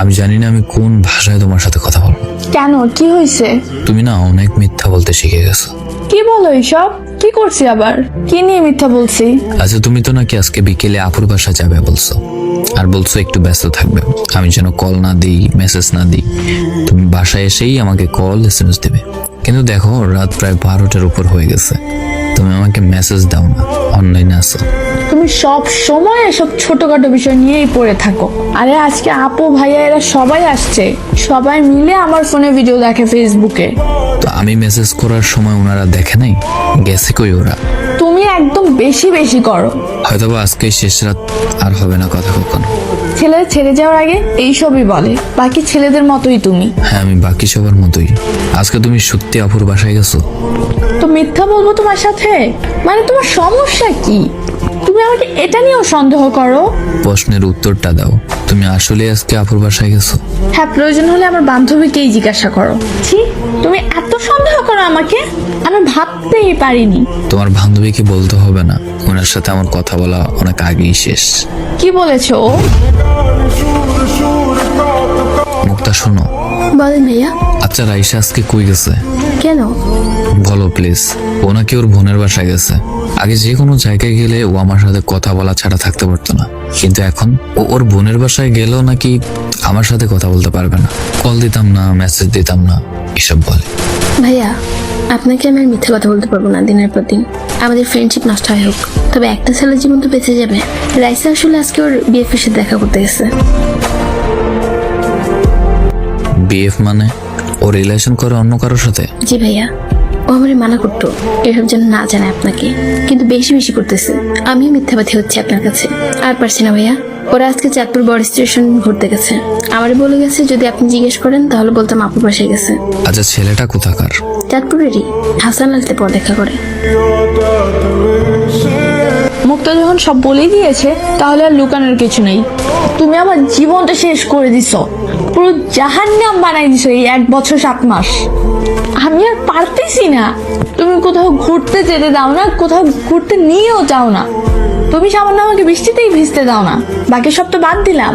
আমি জানি না আমি কোন ভাষায় তোমার সাথে কথা বলবো। কেন, কি হয়েছে? তুমি না অনেক মিথ্যা বলতে শিখে গেছো। কি বলো এইসব? কি করছি আবার? কি নিয়ে মিথ্যা বলছি? আচ্ছা, তুমি তো নাকি আজকে বিকেলে আপুর বাসা যাবে বলছো, আর বলছো একটু ব্যস্ত থাকবে, আমি যেন কল না দিই, মেসেজ না দিই। তুমি বাসায় এসেই আমাকে কল এসএমএস দেবে, কিন্তু দেখো রাত প্রায় 12টার উপর হয়ে গেছে, তুমি আমাকে মেসেজ দাও না, অনলাইনে আছো। তুমি সব সময় এসব ছোটখাটো বিষয় নিয়েই পড়ে থাকো। আরে আজকে আপু ভাইয়া এরা সবাই আসছে, সবাই মিলে আমার ফোনে ভিডিও দেখে ফেসবুকে। তো আমি মেসেজ করার সময় ওনারা দেখে নাই, গেছে কই ওরা? তুমি একদম বেশি বেশি করো। হয়তোবা আজকে শেষ রাত, আর হবে না কথা কখনো। ছেলেরা ছেড়ে যাওয়ার আগে এইসবই বলে, বাকি ছেলেদের মতোই তুমি। হ্যাঁ, আমি বাকি সবার মতোই। আজকে তুমি সত্যি আপুর বাসায় গেছো? তো মিথ্যা বলবো তোমার সাথে? মানে তোমার সমস্যা কি? তুমি আমাকে এটা নিয়েও সন্দেহ করো? প্রশ্নের উত্তরটা দাও, তুমি আসলে আজকে আপুর বাসায় গেছো? হ্যাঁ, প্রয়োজন হলে আমার বান্ধবীকেই জিজ্ঞাসা করো। ছি, তুমি এত সন্দেহ করো আমাকে, আমি ভাবতেই পারিনি। তোমার বান্ধবীকে বলতে হবে না, ওনার সাথে আমার কথা বলা অনেক আগেই শেষ। কি বলেছো ও? মুক্তা শোনো। বলেন ভাইয়া। আচ্ছা, রাইসা আজকে কই গেছে? কেন? বলো প্লিজ। ও নাকি ওর বোনের বাসায় গেছে। আগে যে কোনো জায়গায় গেলে ও আমার সাথে কথা বলা ছাড়া থাকতে পারতো না, কিন্তু এখন ও ওর বোনের বাসায় গেলেও নাকি আমার সাথে কথা বলতে পারবে না। কল দিতাম না, মেসেজ দিতাম না, এসব বলে। ভাইয়া, আপনাকে আমি আর মিথ্যে কথা বলতে পারবো না দিনের পর দিন। আমাদের ফ্রেন্ডশিপ নষ্ট হয় হোক, তবে একটা ছেলের জীবন তো বেঁচে যাবে। রাইসা আসলে আজকে ওর বিএফের সাথে দেখা করতে গেছে। বিএফ মানে ও রিলেশন করে অন্য কারোর সাথে? জি ভাইয়া, ও আমারে মানা করতো এসব যেন না জানে আপনাকে, কিন্তু বেশি বেশি করতেছে। আমিও মিথ্যাবাদী হচ্ছে আপনার কাছে, আর পারছি না ভাইয়া। ওরা আজকে চাঁদপুর বড় স্টেশন ঘুরতে গেছে, আমারে বলে গেছে যদি আপনি জিজ্ঞেস করেন তাহলে বলতাম আপুর বাসায় গেছে। আচ্ছা, ছেলেটা কোথাকার? চাঁদপুরেরই, হাসান আলতে পড়ালেখা করে। মুক্তা যখন সব বলেই দিয়েছে, তাহলে আর লুকানোর কিছু নেই। তুমি আমার জীবনটা শেষ করে দিছো, পুরো জাহান্নাম বানাই দিছো এই 1 বছর 7 মাস। আমি আর পারতেছি না। তুমি কোথাও ঘুরতে যেতে দাও না, কোথাও ঘুরতে নিয়েও যাও না। তুমি সামান্য আমাকে বৃষ্টিতেই ভিজতে দাও না, বাকি সব তো বাদ দিলাম।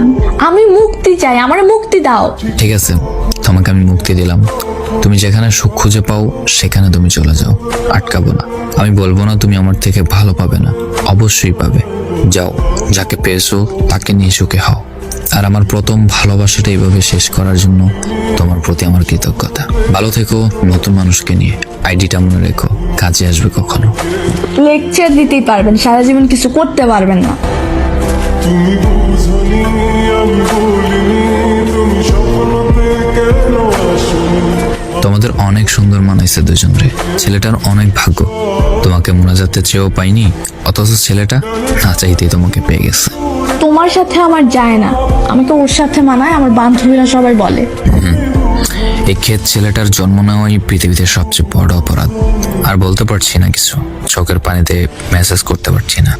আমি মুক্তি চাই, আমার মুক্তি দাও। ঠিক আছে, তোমাকে আমি মুক্তি দিলাম। তুমি যেখানে সুখ খুঁজে পাও সেখানে তুমি চলে যাও, আটকাবো না। আমি বলবো না তুমি আমার থেকে ভালো পাবে না, অবশ্যই পাবে। যাও, যাকে পেয়েছো তাকে নিয়ে সুখে হও। আর আমার প্রথম ভালোবাসাটা এইভাবে শেষ করার জন্য তোমার প্রতি আমার কৃতজ্ঞতা। ভালো থেকো নতুন মানুষকে নিয়ে। আইডিটা মনে রেখো, কাজে আসবে কখনো। লেকচার দিতেই পারবেন, সারা জীবন কিছু করতে পারবেন না। তুমি বুঝনি, আমি বলিনি, তুমি স্বপ্নতে কেন আসনি? তোমাদের অনেক সুন্দর মানাইছে দুজনরে। ছেলেটার অনেক ভাগ্য, তোমাকে মোনাজাতে চেয়েও পাইনি, অথচ ছেলেটা না চাইতেই তোমাকে পেয়ে গেছে। তোমার সাথে আমার যায় না, আমাকে ওর সাথে মানায়, আমার বান্ধবীরা সবাই বলে। এই ক্ষেত ছেলেটার জন্ম নেওয়াই পৃথিবীতে সবচেয়ে বড় অপরাধ। আর বলতে পারছি না কিছু, চোখের পানিতে মেসেজ করতে পারছি না।